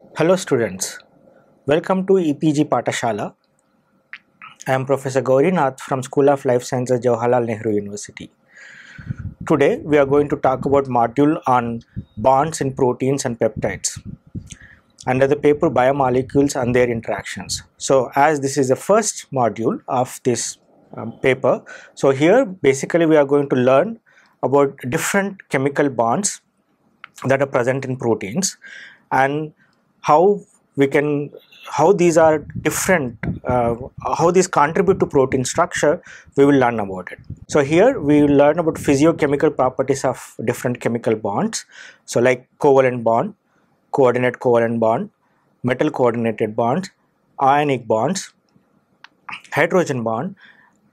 Hello students, welcome to EPG Patashala. I am Professor Gaurinath from School of Life Sciences, Jawaharlal Nehru University. Today we are going to talk about module on bonds in proteins and peptides under the paper Biomolecules and their interactions. So as this is the first module of this paper, so here basically we are going to learn about different chemical bonds that are present in proteins and how these are different, how these contribute to protein structure. We will learn about it. So here we will learn about physiochemical properties of different chemical bonds, so like covalent bond, coordinate covalent bond, metal coordinated bonds, ionic bonds, hydrogen bond,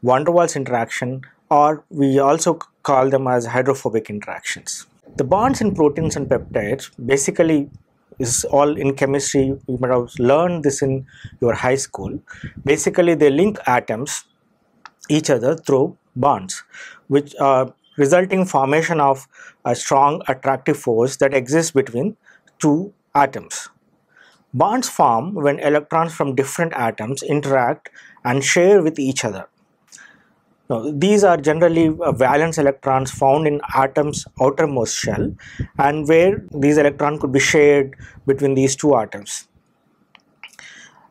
Vander Waals interaction, or we also call them as hydrophobic interactions. The bonds in proteins and peptides basically is all in chemistry. You might have learned this in your high school. Basically they link atoms each other through bonds, which are resulting formation of a strong attractive force that exists between two atoms. Bonds form when electrons from different atoms interact and share with each other. Now, these are generally valence electrons found in atom's outermost shell, and where these electrons could be shared between these two atoms.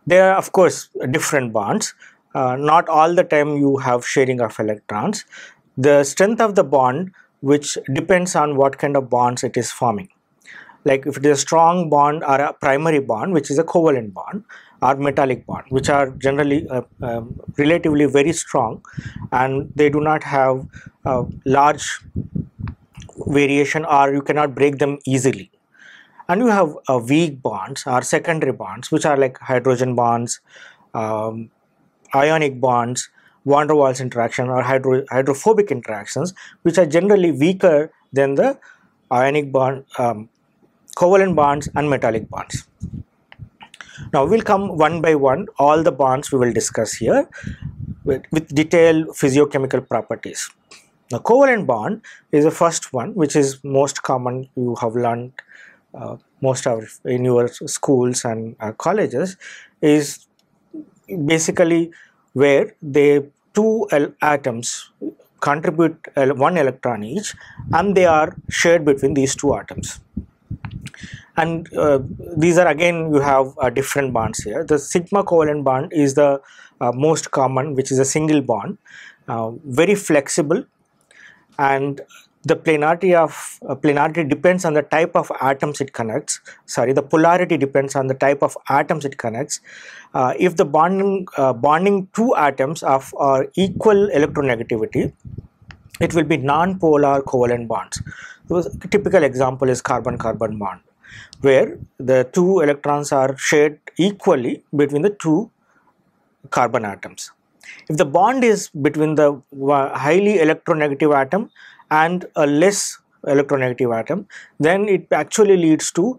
There are of course different bonds. Not all the time you have sharing of electrons. The strength of the bond which depends on what kind of bonds it is forming. Like if it is a strong bond or a primary bond, which is a covalent bond, or metallic bond, which are generally relatively very strong, and they do not have large variation, or you cannot break them easily. And you have weak bonds or secondary bonds, which are like hydrogen bonds, ionic bonds, Vander Waals interaction, or hydrophobic interactions, which are generally weaker than the ionic bond, covalent bonds and metallic bonds. Now we'll come one by one, all the bonds we will discuss here with detailed physiochemical properties. The covalent bond is the first one, which is most common. You have learned most of in your schools and colleges, is basically where the two atoms contribute one electron each, and they are shared between these two atoms. And these are, again, you have different bonds here. The sigma covalent bond is the most common, which is a single bond, very flexible, and the planarity depends on the type of atoms it connects. The polarity depends on the type of atoms it connects. If the bonding two atoms of equal electronegativity, it will be non-polar covalent bonds. So a typical example is carbon-carbon bond, where the two electrons are shared equally between the two carbon atoms. If the bond is between the highly electronegative atom and a less electronegative atom, then it actually leads to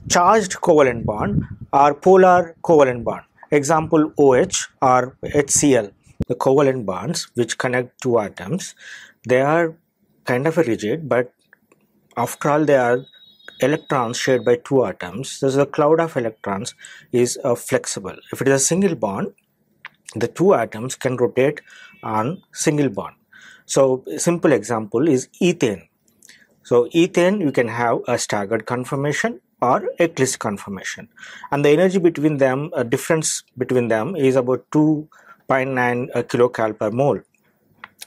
charged covalent bond or polar covalent bond. Example OH or HCl. The covalent bonds which connect two atoms, they are kind of rigid, but after all, they are electrons shared by two atoms. So the cloud of electrons is flexible. If it is a single bond, the two atoms can rotate on single bond. So a simple example is ethane. So ethane, you can have a staggered conformation or eclipse conformation, and the energy between them, difference between them, is about 2.9 kilocal per mole.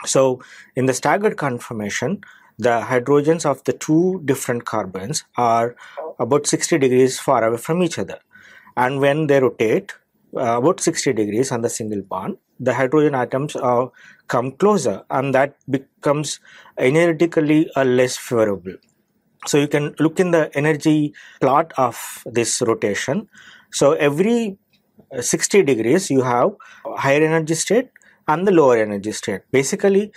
So in the staggered conformation, the hydrogens of the two different carbons are about 60 degrees far away from each other, and when they rotate about 60 degrees on the single bond, the hydrogen atoms come closer, and that becomes energetically less favorable. So you can look in the energy plot of this rotation. So every 60 degrees you have higher energy state and the lower energy state. Basically,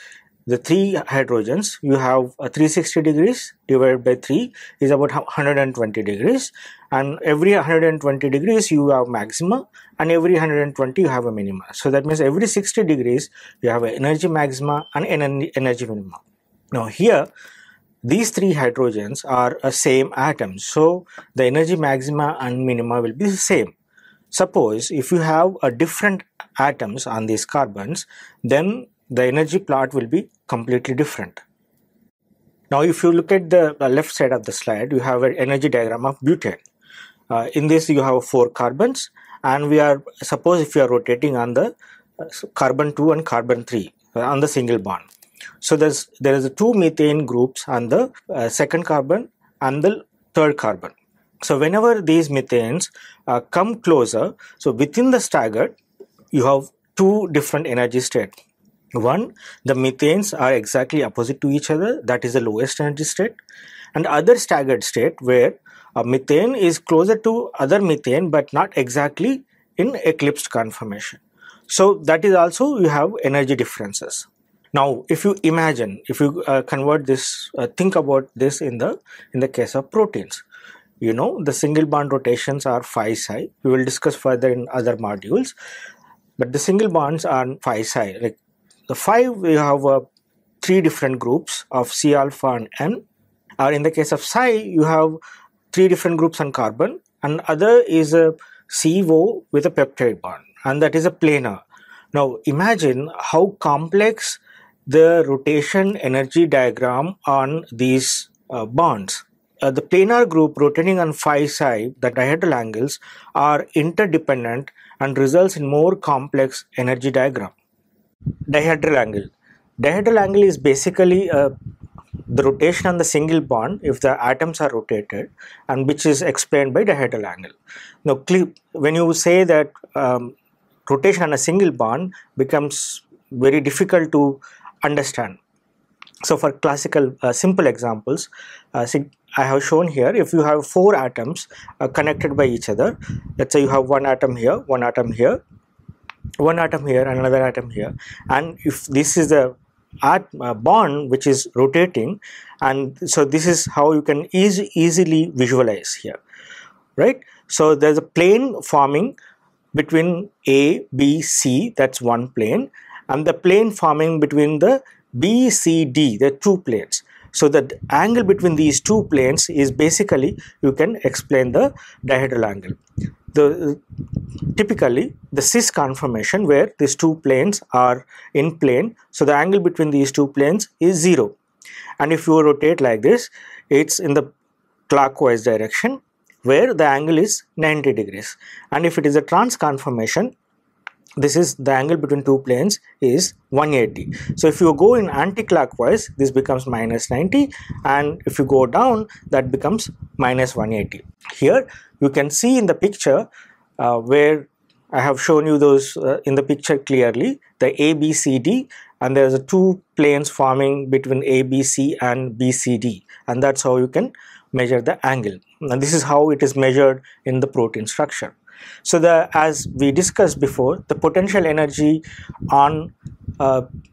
the three hydrogens, you have 360 degrees divided by 3 is about 120 degrees, and every 120 degrees you have maxima, and every 120 you have a minima. So that means every 60 degrees you have an energy maxima and an energy minima. Now here these three hydrogens are a same atom, so the energy maxima and minima will be the same. Suppose if you have a different atoms on these carbons, then the energy plot will be completely different. Now if you look at the left side of the slide, you have an energy diagram of butane. In this you have 4 carbons, and suppose if you are rotating on the carbon 2 and carbon 3 on the single bond. So there is 2 methane groups on the second carbon and the third carbon. So whenever these methanes come closer, so within the staggered, you have 2 different energy states. One, the methanes are exactly opposite to each other, that is the lowest energy state, and other staggered state where methane is closer to other methane but not exactly in eclipsed conformation. So that is also you have energy differences. Now if you imagine, if you convert this, think about this in the case of proteins. You know, the single bond rotations are 5 psi. We will discuss further in other modules, but the single bonds are 5 psi. Like the 5, we have 3 different groups of C alpha and N, or in the case of psi you have 3 different groups on carbon, and other is a CO with a peptide bond, and that is a planar. Now imagine how complex the rotation energy diagram on these bonds. The planar group rotating on 5 psi, the dihedral angles, are interdependent and results in more complex energy diagram. Dihedral angle. Dihedral angle is basically the rotation on the single bond if the atoms are rotated, and which is explained by dihedral angle. Now when you say that rotation on a single bond becomes very difficult to understand. So for classical simple examples, I have shown here, if you have 4 atoms connected by each other, let's say you have one atom here, one atom here, one atom here, and another atom here, and if this is a bond which is rotating, and so this is how you can easily visualize here, right? So there's a plane forming between A, B, C, that's one plane, and the plane forming between the B, C, D, the 2 planes. So the angle between these 2 planes is basically, you can explain the dihedral angle. Typically the cis conformation where these 2 planes are in plane, so the angle between these 2 planes is 0, and if you rotate like this, it's in the clockwise direction where the angle is 90 degrees, and if it is a trans conformation, this is the angle between 2 planes is 180. So if you go in anti-clockwise, this becomes minus 90, and if you go down, that becomes minus 180. Here you can see in the picture where I have shown you those in the picture clearly, the ABCD, and there's 2 planes forming between ABC and BCD, and that's how you can measure the angle. And this is how it is measured in the protein structure. So as we discussed before, the potential energy on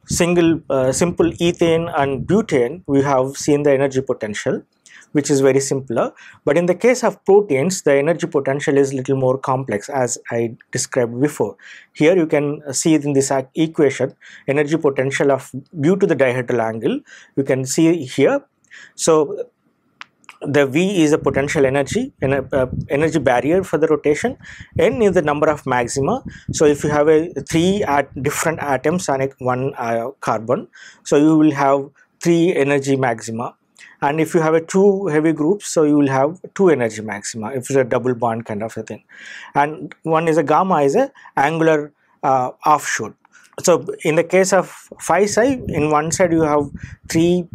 simple ethane and butane, we have seen the energy potential, which is very simpler. But in the case of proteins, the energy potential is little more complex, as I described before. Here you can see in this equation, energy potential of due to the dihedral angle, you can see here. So the V is the potential energy, energy barrier for the rotation. N is the number of maxima. So if you have 3 different atoms on one carbon, so you will have 3 energy maxima. And if you have 2 heavy groups, so you will have 2 energy maxima, if it's a double bond kind of a thing. And one is a gamma, is a angular offshoot. So in the case of 5 psi, in one side you have 3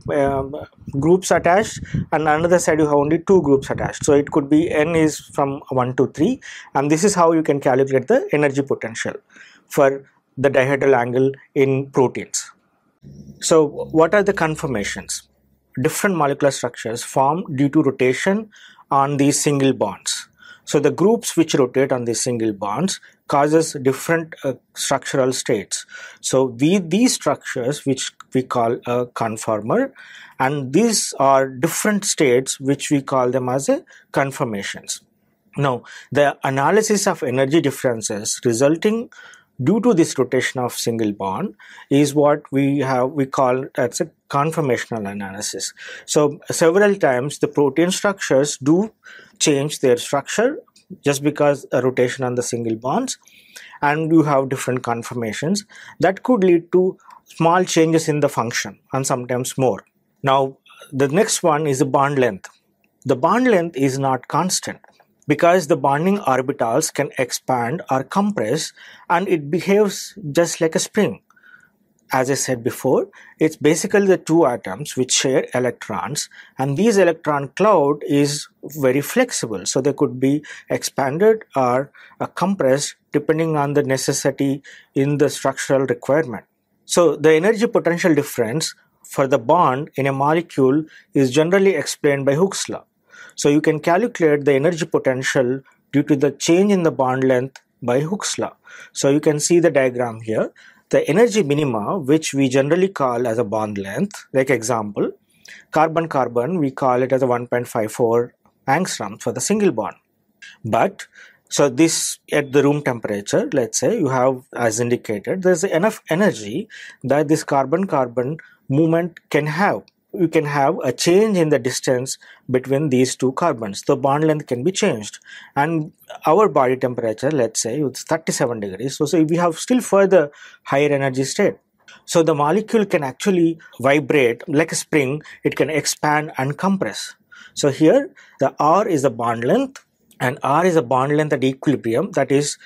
groups attached, and another side you have only 2 groups attached. So it could be N is from 1 to 3, and this is how you can calculate the energy potential for the dihedral angle in proteins. So what are the conformations? Different molecular structures form due to rotation on these single bonds. So the groups which rotate on these single bonds causes different structural states. So these structures which we call a conformer, and these are different states which we call them as a conformations. Now the analysis of energy differences resulting due to this rotation of single bond is what we call as a conformational analysis. So several times the protein structures do change their structure just because a rotation on the single bonds, and you have different conformations that could lead to small changes in the function and sometimes more. Now the next one is the bond length. The bond length is not constant because the bonding orbitals can expand or compress, and it behaves just like a spring. As I said before, it's basically the two atoms which share electrons, and these electron cloud is very flexible, so they could be expanded or compressed depending on the necessity in the structural requirement. So the energy potential difference for the bond in a molecule is generally explained by Hooke's law. So you can calculate the energy potential due to the change in the bond length by Hooke's law. So you can see the diagram here. The energy minima, which we generally call as a bond length, like example, carbon-carbon, we call it as a 1.54 angstrom for the single bond. But so this at the room temperature, let's say you have, as indicated, there's enough energy that this carbon-carbon movement can have. You can have a change in the distance between these two carbons. The bond length can be changed, and our body temperature, let's say, it's 37 degrees. So we have still further higher energy state. So the molecule can actually vibrate like a spring. It can expand and compress. So here the R is the bond length, and R is a bond length at equilibrium, that is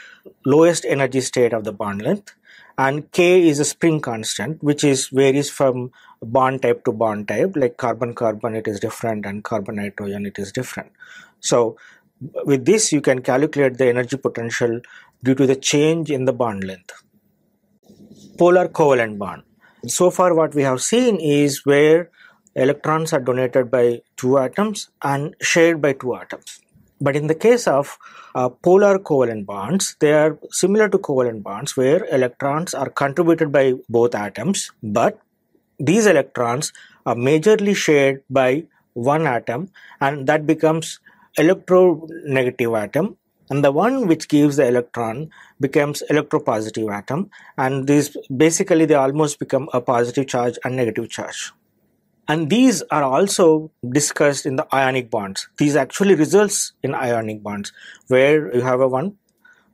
lowest energy state of the bond length, and K is a spring constant, which varies from bond type to bond type. Like carbon-carbon it is different, and carbon-nitrogen it is different. So with this you can calculate the energy potential due to the change in the bond length. Polar covalent bond. So far what we have seen is where electrons are donated by two atoms and shared by two atoms. But in the case of polar covalent bonds, they are similar to covalent bonds where electrons are contributed by both atoms, but these electrons are majorly shared by one atom, and that becomes electronegative atom, and the one which gives the electron becomes electropositive atom, and these basically they almost become a positive charge and negative charge. And these are also discussed in the ionic bonds. These actually results in ionic bonds where you have a one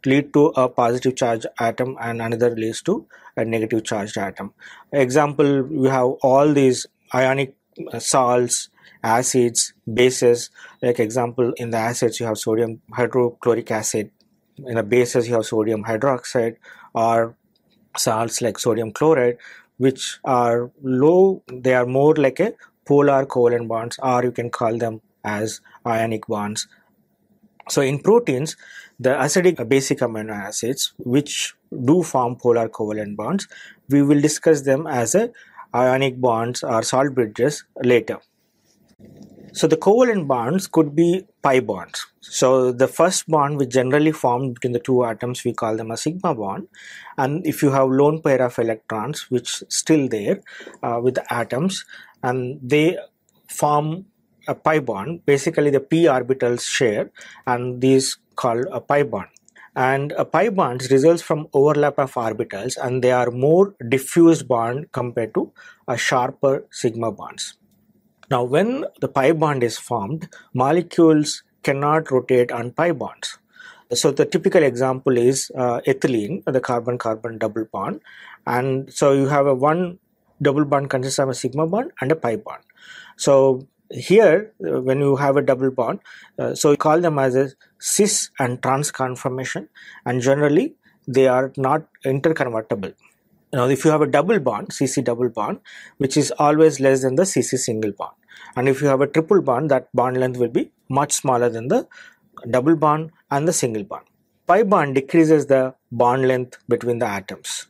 lead to a positive charge atom and another leads to a negative charged atom. Example, you have all these ionic salts, acids, bases. Like example, in the acids you have sodium hydrochloric acid. In the bases you have sodium hydroxide, or salts like sodium chloride, which are low, they are more like a polar covalent bonds, or you can call them as ionic bonds. So in proteins, the acidic basic amino acids which do form polar covalent bonds, we will discuss them as a ionic bonds or salt bridges later. So the covalent bonds could be pi bonds. So the first bond which generally formed between the two atoms, we call them a sigma bond. And if you have lone pair of electrons which still there with the atoms, and they form a pi bond, basically the p orbitals share, and these called a pi bond. And a pi bonds results from overlap of orbitals, and they are more diffused bond compared to a sharper sigma bonds. Now, when the pi bond is formed, molecules cannot rotate on pi bonds. So the typical example is ethylene, the carbon-carbon double bond. And so you have a one double bond consists of a sigma bond and a pi bond. So here, when you have a double bond, so you call them as a cis and trans conformation, and generally they are not interconvertible. Now, if you have a double bond, CC double bond, which is always less than the CC single bond, and if you have a triple bond, that bond length will be much smaller than the double bond and the single bond. Pi bond decreases the bond length between the atoms.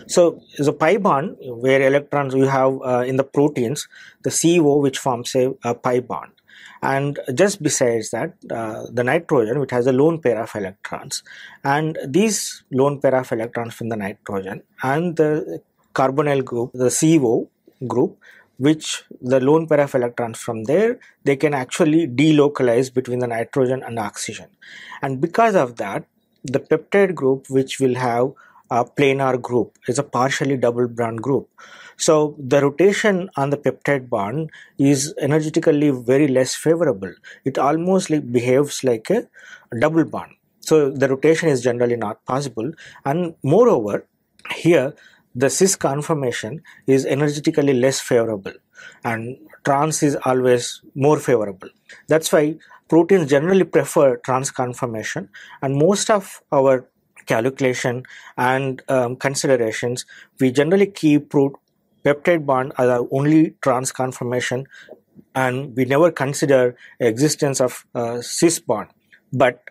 So the pi bond, where electrons you have in the proteins, the CO which forms a pi bond. And just besides that, the nitrogen, which has a lone pair of electrons, and these lone pair of electrons from the nitrogen and the carbonyl group, the CO group, which the lone pair of electrons from there, they can actually delocalize between the nitrogen and the oxygen. And because of that, the peptide group, which will have a planar group, is a partially double bond group. So the rotation on the peptide bond is energetically very less favorable. It almost behaves like a double bond. So the rotation is generally not possible, and moreover, here the cis conformation is energetically less favorable, and trans is always more favorable. That's why proteins generally prefer trans conformation, and most of our calculation and considerations, we generally keep peptide bond as our only trans conformation, and we never consider existence of cis bond. But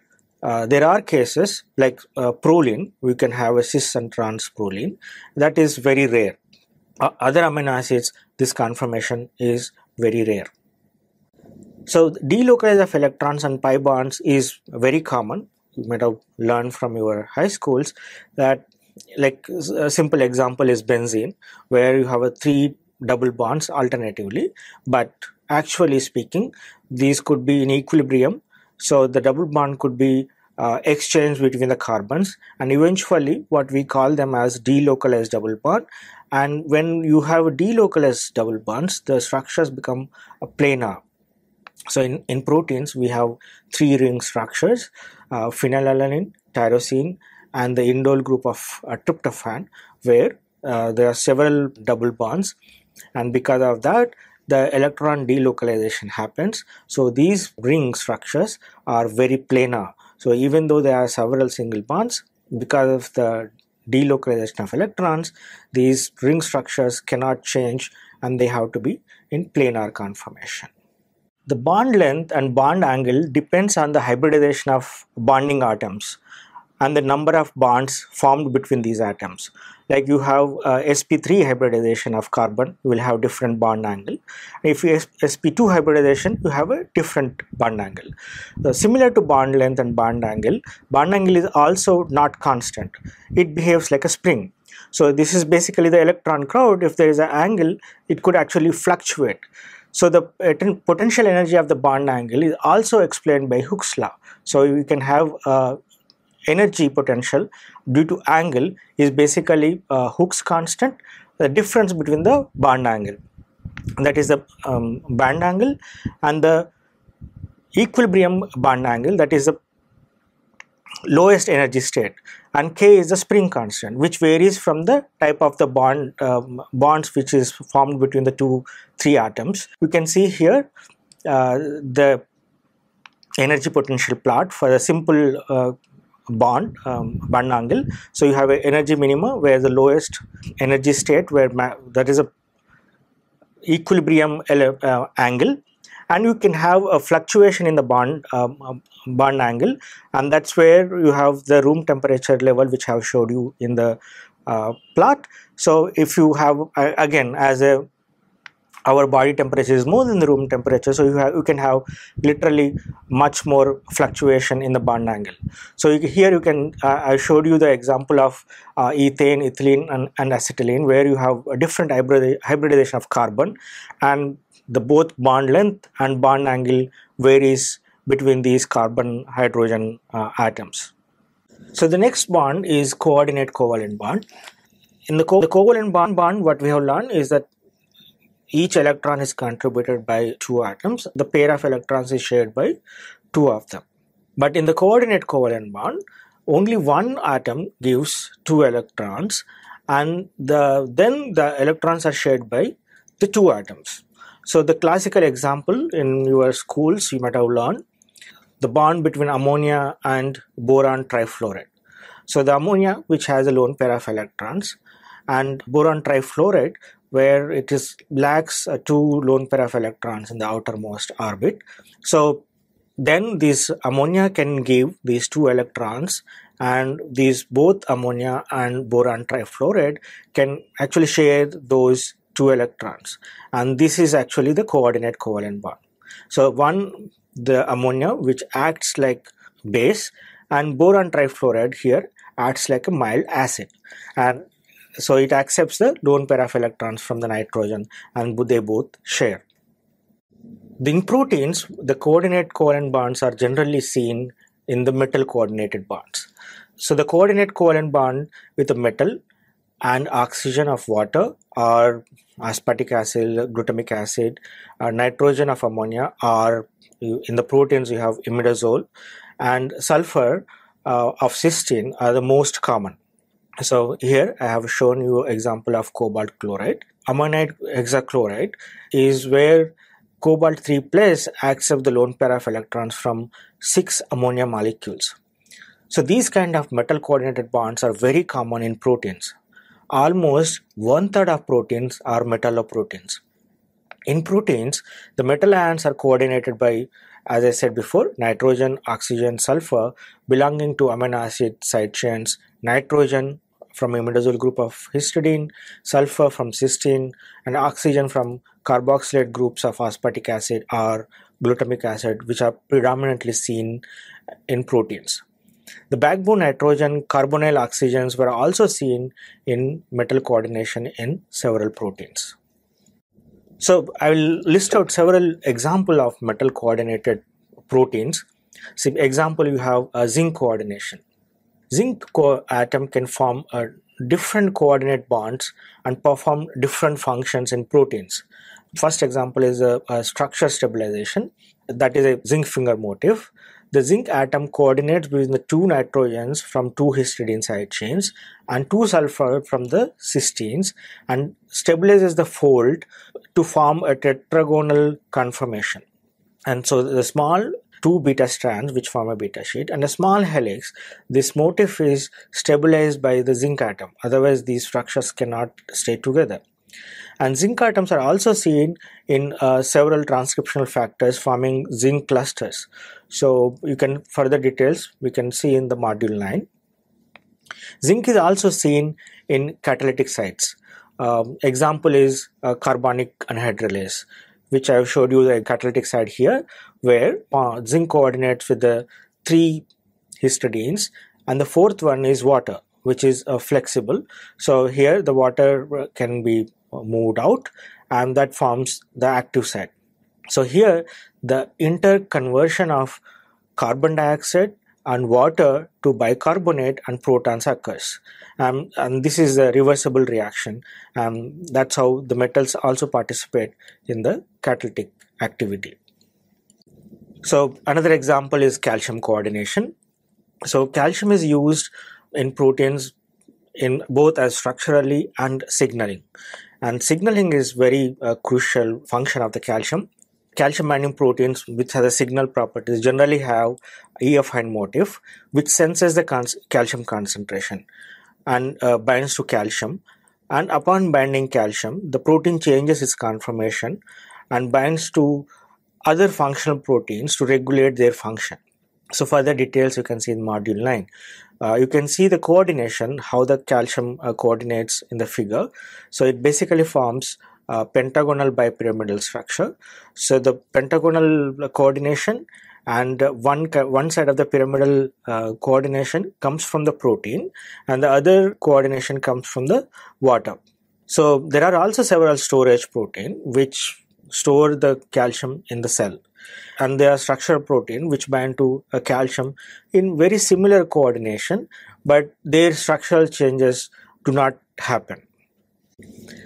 there are cases like proline, we can have a cis and trans proline. That is very rare. Other amino acids, this conformation is very rare. So delocalization of electrons and pi bonds is very common. You might have learned from your high schools that, like, a simple example is benzene, where you have a 3 double bonds alternatively, but actually speaking, these could be in equilibrium. So the double bond could be exchanged between the carbons, and eventually what we call them as delocalized double bond. And when you have delocalized double bonds, the structures become planar. So in proteins, we have 3 ring structures, phenylalanine, tyrosine, and the indole group of tryptophan, where there are several double bonds, and because of that, the electron delocalization happens. So these ring structures are very planar. So even though there are several single bonds, because of the delocalization of electrons, these ring structures cannot change, and they have to be in planar conformation. The bond length and bond angle depends on the hybridization of bonding atoms and the number of bonds formed between these atoms. Like you have sp3 hybridization of carbon, you will have different bond angle. If you have sp2 hybridization, you have a different bond angle. Similar to bond length and bond angle is also not constant. It behaves like a spring. So this is basically the electron crowd. If there is an angle, it could actually fluctuate. So the potential energy of the bond angle is also explained by Hooke's law. So you can have energy potential due to angle is basically Hooke's constant, the difference between the bond angle, that is the band angle, and the equilibrium bond angle, that is the lowest energy state, and K is the spring constant, which varies from the type of the bonds which is formed between the 3 atoms. You can see here the energy potential plot for a simple bond angle. So you have an energy minima where the lowest energy state, where that is a equilibrium angle, and you can have a fluctuation in the bond angle, and that's where you have the room temperature level, which I have showed you in the plot. So if you have again, as our body temperature is more than the room temperature, so you can have literally much more fluctuation in the bond angle. So here you can I showed you the example of ethane, ethylene, and acetylene, where you have a different hybridization of carbon, and the both bond length and bond angle varies between these carbon hydrogen atoms. So the next bond is coordinate covalent bond. In the covalent bond, what we have learned is that each electron is contributed by 2 atoms. The pair of electrons is shared by 2 of them. But in the coordinate covalent bond, only one atom gives 2 electrons, and then the electrons are shared by the 2 atoms. So the classical example in your schools, you might have learned the bond between ammonia and boron trifluoride. So the ammonia, which has a lone pair of electrons, and boron trifluoride, where it lacks 2 lone pair of electrons in the outermost orbit. So then this ammonia can give these 2 electrons, and these both ammonia and boron trifluoride can actually share those 2 electrons, and this is actually the coordinate covalent bond. So the ammonia, which acts like base, and boron trifluoride here acts like a mild acid, and so it accepts the lone pair of electrons from the nitrogen, and they both share. In proteins, the coordinate covalent bonds are generally seen in the metal coordinated bonds. So the coordinate covalent bond with a metal and oxygen of water, or aspartic acid, glutamic acid, nitrogen of ammonia, or in the proteins you have imidazole, and sulfur of cysteine are the most common. So here I have shown you example of cobalt chloride. Ammonite hexachloride is where cobalt 3 plus accepts the lone pair of electrons from 6 ammonia molecules. So these kind of metal coordinated bonds are very common in proteins. Almost 1/3 of proteins are metalloproteins. In proteins, the metal ions are coordinated by, as I said before, nitrogen, oxygen, sulfur belonging to amino acid side chains, nitrogen from imidazole group of histidine, sulfur from cysteine, and oxygen from carboxylate groups of aspartic acid or glutamic acid, which are predominantly seen in proteins. The backbone nitrogen carbonyl oxygens were also seen in metal coordination in several proteins. So I will list out several examples of metal coordinated proteins. So example, you have a zinc coordination. Zinc atom can form different coordinate bonds and perform different functions in proteins. First example is a structure stabilization. That is a zinc finger motif. The zinc atom coordinates between the 2 nitrogens from 2 histidine side chains and 2 sulfur from the cysteines and stabilizes the fold to form a tetragonal conformation. And so the small 2 beta strands which form a beta sheet and a small helix, this motif is stabilized by the zinc atom. Otherwise these structures cannot stay together. And zinc atoms are also seen in several transcriptional factors forming zinc clusters. So you can further details we can see in the module 9. Zinc is also seen in catalytic sites. Example is carbonic anhydrolase, which I have showed you the catalytic site here, where zinc coordinates with the 3 histidines, and the 4th one is water, which is flexible. So here the water can be moved out, and that forms the active site. So here the interconversion of carbon dioxide and water to bicarbonate and protons occurs, and this is a reversible reaction. That's how the metals also participate in the catalytic activity. So another example is calcium coordination. So calcium is used in proteins in both as structurally and signaling, and signaling is very crucial function of the calcium. Calcium binding proteins which have the signal properties generally have E-affine motif which senses the calcium concentration and binds to calcium, and upon binding calcium the protein changes its conformation and binds to other functional proteins to regulate their function. So further details you can see in module 9. You can see the coordination, how the calcium coordinates in the figure. So it basically forms pentagonal bipyramidal structure. So the pentagonal coordination and one side of the pyramidal coordination comes from the protein and the other coordination comes from the water. So there are also several storage protein which store the calcium in the cell, and there are structural protein which bind to a calcium in very similar coordination, but their structural changes do not happen.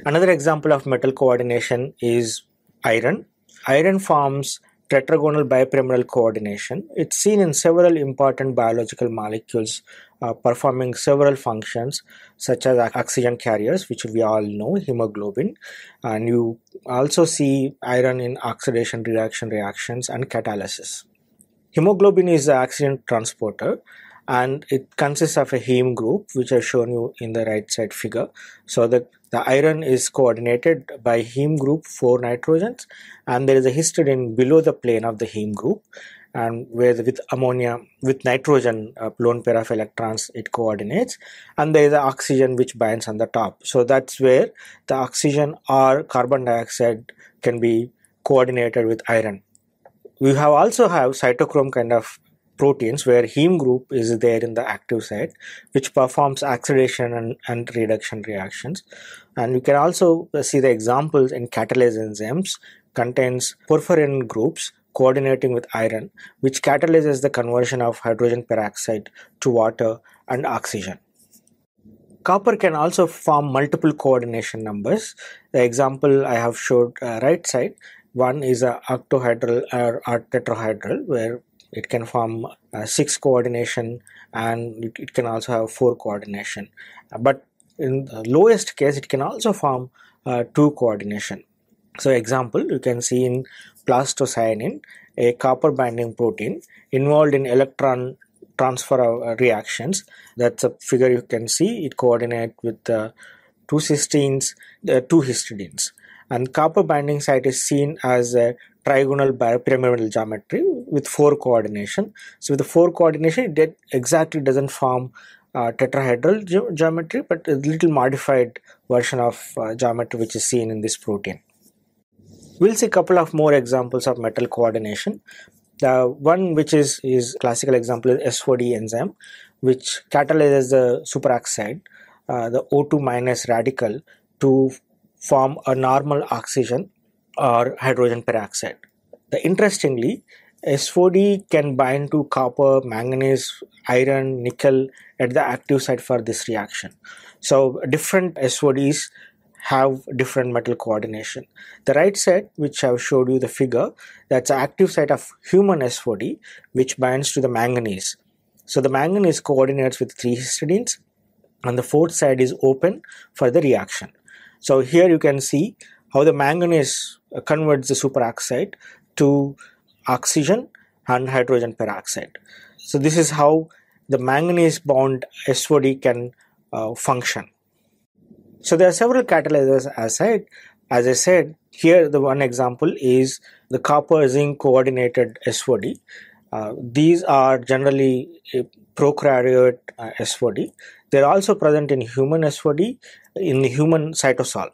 Another example of metal coordination is iron. Iron forms tetragonal bipyramidal coordination. It's seen in several important biological molecules performing several functions such as oxygen carriers, which we all know, hemoglobin, and you also see iron in oxidation reduction reactions and catalysis. Hemoglobin is the oxygen transporter, and it consists of a heme group which I've shown you in the right side figure. So the iron is coordinated by heme group 4 nitrogens, and there is a histidine below the plane of the heme group, and where with ammonia with nitrogen lone pair of electrons it coordinates, and there is an oxygen which binds on the top. So that's where the oxygen or carbon dioxide can be coordinated with iron. We also have cytochrome kind of proteins where heme group is there in the active site which performs oxidation and reduction reactions, and you can also see the examples in catalase enzymes contains porphyrin groups coordinating with iron, which catalyzes the conversion of hydrogen peroxide to water and oxygen. Copper can also form multiple coordination numbers. The example I have showed right side, one is a octahedral or tetrahedral, where it can form 6 coordination, and it can also have 4 coordination. But in the lowest case, it can also form 2 coordination. So example, you can see in plastocyanin, a copper binding protein involved in electron transfer reactions. That's a figure you can see. It coordinates with two cysteines, two histidines. And copper binding site is seen as a trigonal biopyramidal geometry with 4 coordination. So with the 4 coordination, it exactly doesn't form tetrahedral geometry, but a little modified version of geometry which is seen in this protein. We'll see a couple of more examples of metal coordination. The one which is classical example is SOD enzyme, which catalyzes the superoxide, the O2 minus radical, to form a normal oxygen or hydrogen peroxide. Interestingly, SOD can bind to copper, manganese, iron, nickel at the active site for this reaction. So different SODs have different metal coordination. The right side, which I have showed you the figure, that's the active site of human SOD, which binds to the manganese. So the manganese coordinates with 3 histidines, and the fourth side is open for the reaction. So here you can see how the manganese converts the superoxide to oxygen and hydrogen peroxide. So this is how the manganese bound SOD can function. So there are several catalyzers as I said. Here the one example is the copper zinc coordinated SOD. These are generally prokaryote SOD. They are also present in human SOD, in the human cytosol.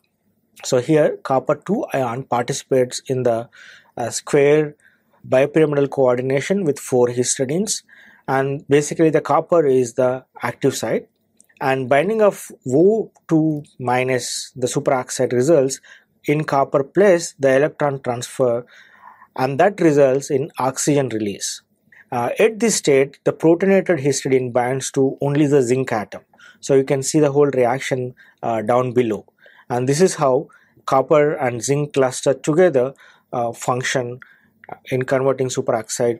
So here copper 2 ion participates in the square biopyramidal coordination with 4 histidines, and basically the copper is the active site, and binding of O2 minus the superoxide results in copper plus the electron transfer, and that results in oxygen release. At this state, the protonated histidine binds to only the zinc atom. So you can see the whole reaction down below, and this is how copper and zinc cluster together function in converting superoxide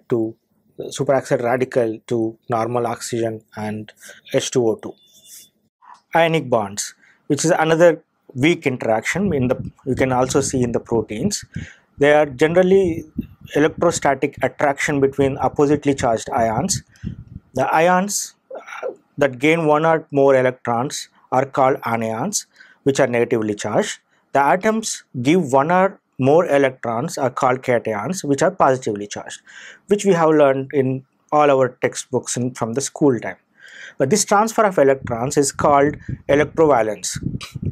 radical to normal oxygen and H2O2. Ionic bonds, which is another weak interaction you can also see in the proteins. They are generally electrostatic attraction between oppositely charged ions. The ions that gain 1 or more electrons are called anions, which are negatively charged. The atoms give 1 or more electrons are called cations, which are positively charged, which we have learned in all our textbooks from the school time. But this transfer of electrons is called electrovalence.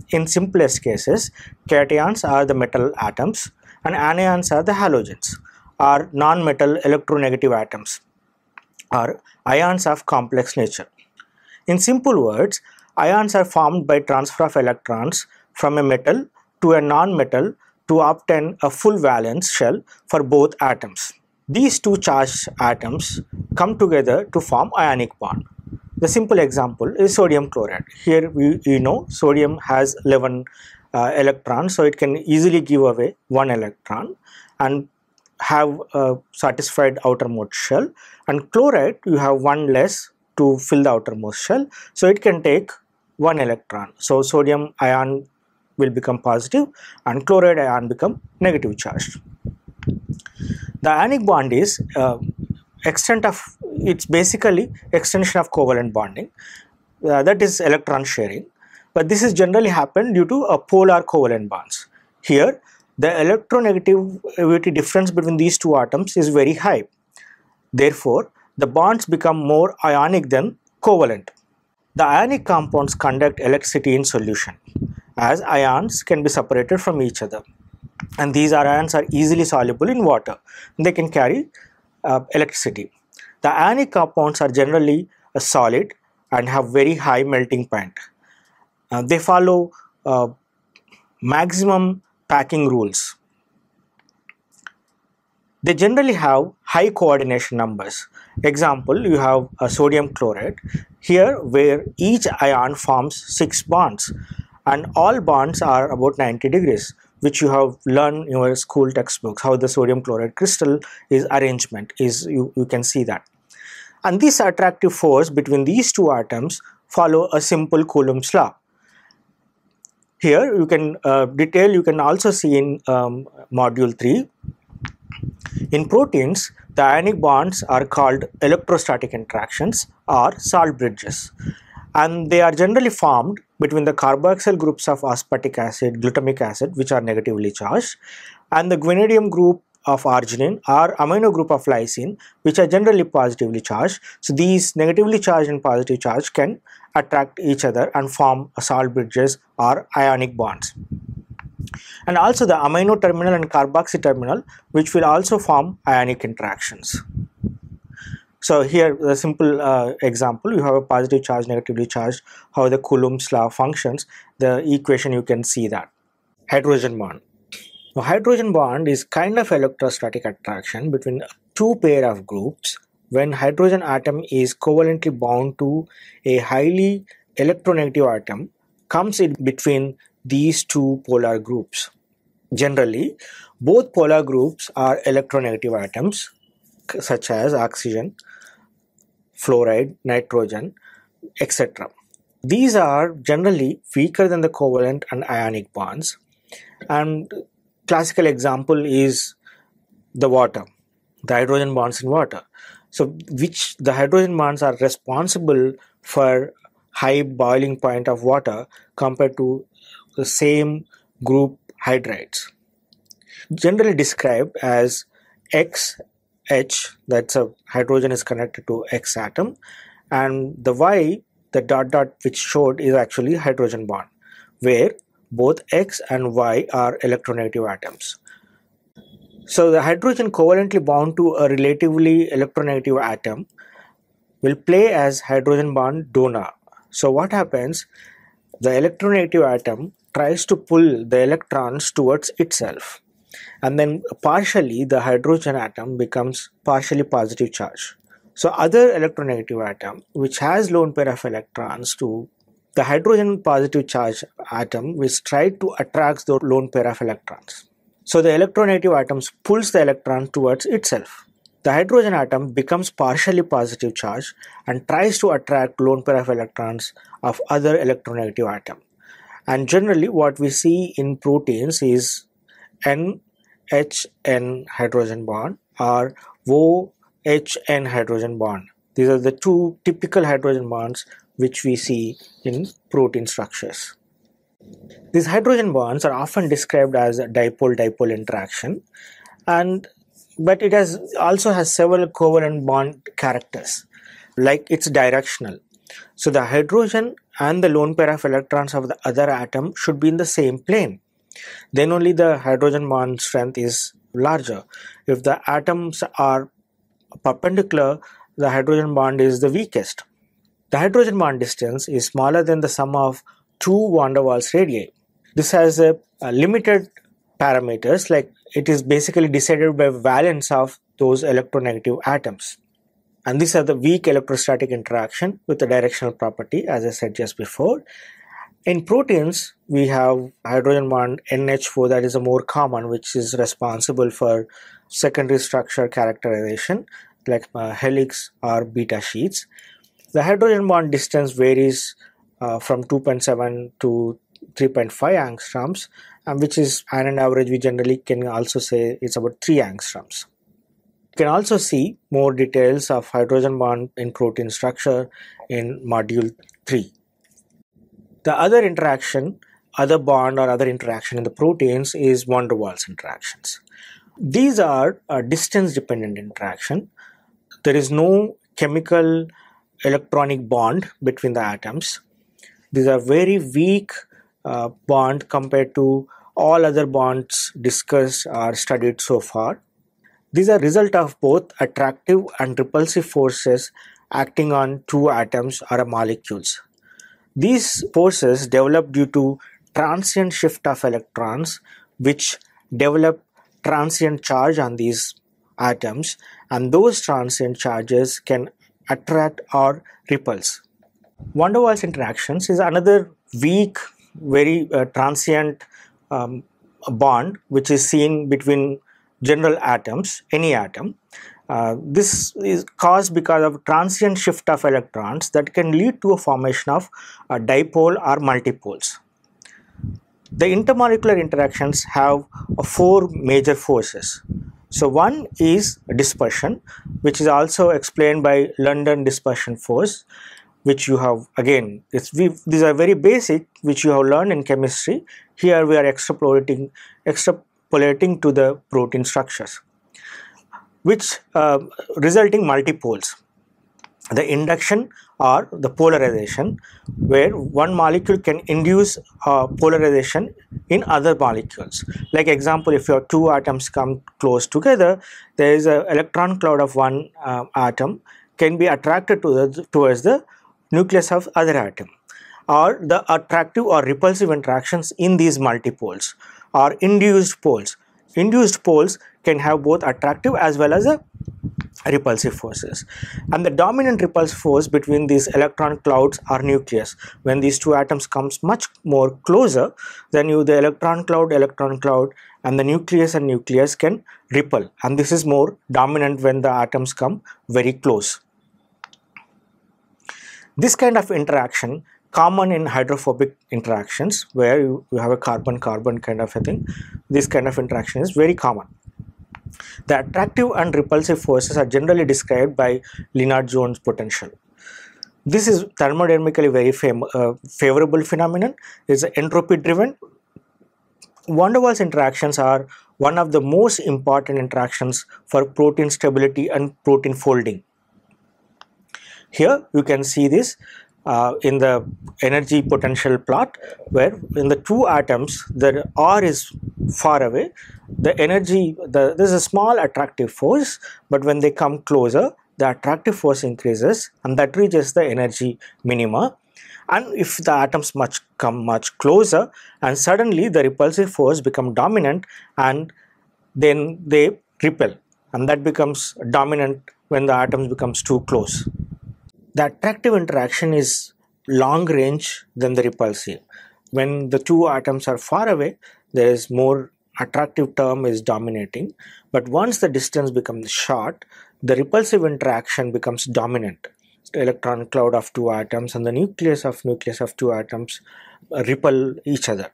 In simplest cases, cations are the metal atoms and anions are the halogens, or non-metal electronegative atoms, or ions of complex nature. In simple words, ions are formed by transfer of electrons from a metal to a non-metal to obtain a full valence shell for both atoms. These two charged atoms come together to form ionic bond. The simple example is sodium chloride. Here we know sodium has 11 electrons, so it can easily give away 1 electron and have a satisfied outermost shell, and chloride you have 1 less to fill the outermost shell, so it can take 1 electron. So sodium ion will become positive and chloride ion become negative charged. The ionic bond is it's basically extension of covalent bonding, that is electron sharing, but this is generally happen due to a polar covalent bonds. Here the electronegativity difference between these two atoms is very high, therefore the bonds become more ionic than covalent. The ionic compounds conduct electricity in solution, as ions can be separated from each other, and these ions are easily soluble in water. They can carry electricity. The ionic compounds are generally solid and have very high melting point. They follow maximum packing rules. They generally have high coordination numbers. Example, you have a sodium chloride here where each ion forms 6 bonds and all bonds are about 90 degrees, which you have learned in your school textbooks, how the sodium chloride crystal is arrangement is, you can see that. And this attractive force between these two atoms follow a simple Coulomb's law. Here you can detail, you can also see in module 3. In proteins, the ionic bonds are called electrostatic interactions or salt bridges, and they are generally formed between the carboxyl groups of aspartic acid, glutamic acid, which are negatively charged, and the guanidinium group of arginine or amino group of lysine, which are generally positively charged. So these negatively charged and positive charge can attract each other and form salt bridges or ionic bonds. And also the amino terminal and carboxy terminal, which will also form ionic interactions. So here the simple example, you have a positive charge, negatively charged, how the Coulomb's law functions, the equation you can see that. Hydrogen bond. Now, hydrogen bond is kind of electrostatic attraction between two pair of groups when hydrogen atom is covalently bound to a highly electronegative atom comes in between these two polar groups. Generally, both polar groups are electronegative atoms such as oxygen, fluoride, nitrogen, etc. These are generally weaker than the covalent and ionic bonds, and classical example is the water, the hydrogen bonds in water. So which the hydrogen bonds are responsible for high boiling point of water compared to the same group hydrides. Generally described as XH, that's a hydrogen is connected to X atom, and the Y, the dot which showed, is actually hydrogen bond, where both X and Y are electronegative atoms. So the hydrogen covalently bound to a relatively electronegative atom will play as hydrogen bond donor. So what happens? The electronegative atom tries to pull the electrons towards itself, and then partially the hydrogen atom becomes partially positive charge. So other electronegative atom which has lone pair of electrons to the hydrogen positive charge atom which try to attract the lone pair of electrons. So the electronegative atom pulls the electron towards itself. The hydrogen atom becomes partially positive charge and tries to attract lone pair of electrons of other electronegative atom. And generally what we see in proteins is NHN hydrogen bond or OHN hydrogen bond. These are the two typical hydrogen bonds which we see in protein structures. These hydrogen bonds are often described as a dipole-dipole interaction, but it also has several covalent bond characters, like it's directional. So the hydrogen and the lone pair of electrons of the other atom should be in the same plane. Then only the hydrogen bond strength is larger. If the atoms are perpendicular, the hydrogen bond is the weakest. The hydrogen bond distance is smaller than the sum of two van der Waals radii. This has a limited parameters, like it is basically decided by valence of those electronegative atoms. And these are the weak electrostatic interaction with the directional property, as I said just before. In proteins, we have hydrogen bond NH4, that is a more common, which is responsible for secondary structure characterization, like helix or beta sheets. The hydrogen bond distance varies from 2.7 to 3.5 angstroms, and which is an average we generally can also say it's about 3 angstroms. You can also see more details of hydrogen bond in protein structure in module 3. The other bond or other interaction in the proteins is van der Waals interactions. These are a distance dependent interaction. There is no chemical electronic bond between the atoms. These are very weak bond compared to all other bonds discussed or studied so far. These are result of both attractive and repulsive forces acting on two atoms or molecules. These forces develop due to transient shift of electrons, which develop transient charge on these atoms, and those transient charges can attract or repulse. Van der Waals interactions is another weak, very transient bond which is seen between general atoms, any atom. This is caused because of transient shift of electrons that can lead to a formation of a dipole or multipoles. The intermolecular interactions have four major forces. So one is dispersion, which is also explained by London dispersion force, which you have again, these are very basic, which you have learned in chemistry. Here we are extrapolating to the protein structures, which resulting multipoles. The induction or the polarization, where one molecule can induce polarization in other molecules. Like example, if your two atoms come close together, there is an electron cloud of one atom can be attracted towards the nucleus of other atom, or the attractive or repulsive interactions in these multipoles, or induced poles. Induced poles can have both attractive as well as a repulsive forces, and the dominant repulsive force between these electron clouds or nucleus, when these two atoms comes much more closer, then the electron cloud and the nucleus and nucleus can repel, and this is more dominant when the atoms come very close. This kind of interaction common in hydrophobic interactions, where you have a carbon-carbon kind of a thing. This kind of interaction is very common. The attractive and repulsive forces are generally described by Lennard-Jones potential. This is thermodynamically very favorable phenomenon. It is entropy driven. Van der Waals interactions are one of the most important interactions for protein stability and protein folding. Here you can see this in the energy potential plot, where in the two atoms the R is far away, the energy, there is a small attractive force, but when they come closer, the attractive force increases and that reaches the energy minima. And if the atoms come much closer, and suddenly the repulsive force become dominant, and then they repel, and that becomes dominant when the atoms becomes too close. The attractive interaction is long range than the repulsive. When the two atoms are far away, there is more attractive term is dominating, but once the distance becomes short, the repulsive interaction becomes dominant. The electron cloud of two atoms and the nucleus of two atoms repel each other.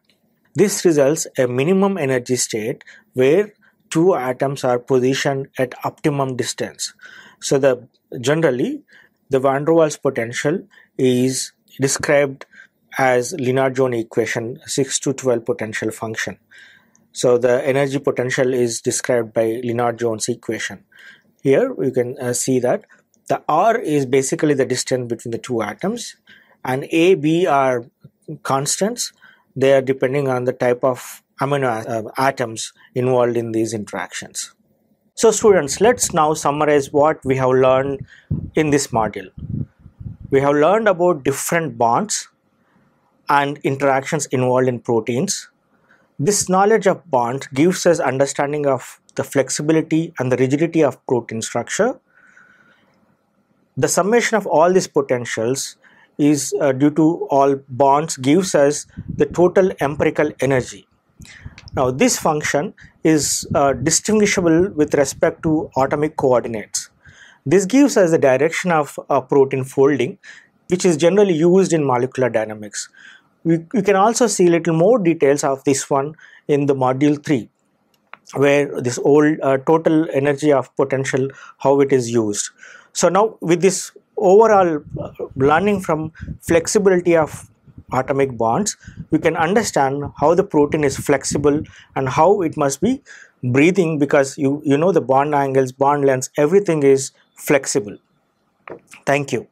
This results a minimum energy state where two atoms are positioned at optimum distance. So generally the Van der Waals potential is described as Lennard-Jones equation 6 to 12 potential function. So the energy potential is described by Lennard-Jones equation. Here you can see that the R is basically the distance between the two atoms, and A, B are constants. They are depending on the type of amino atoms involved in these interactions. So students, let's now summarize what we have learned in this module. We have learned about different bonds and interactions involved in proteins. This knowledge of bonds gives us understanding of the flexibility and the rigidity of protein structure. The summation of all these potentials is due to all bonds gives us the total empirical energy. Now this function is distinguishable with respect to atomic coordinates. This gives us the direction of protein folding, which is generally used in molecular dynamics. You can also see little more details of this one in the module 3, where this old total energy of potential, how it is used. So now with this overall learning from flexibility of atomic bonds, we can understand how the protein is flexible and how it must be breathing, because you know the bond angles, bond lengths, everything is flexible. Thank you.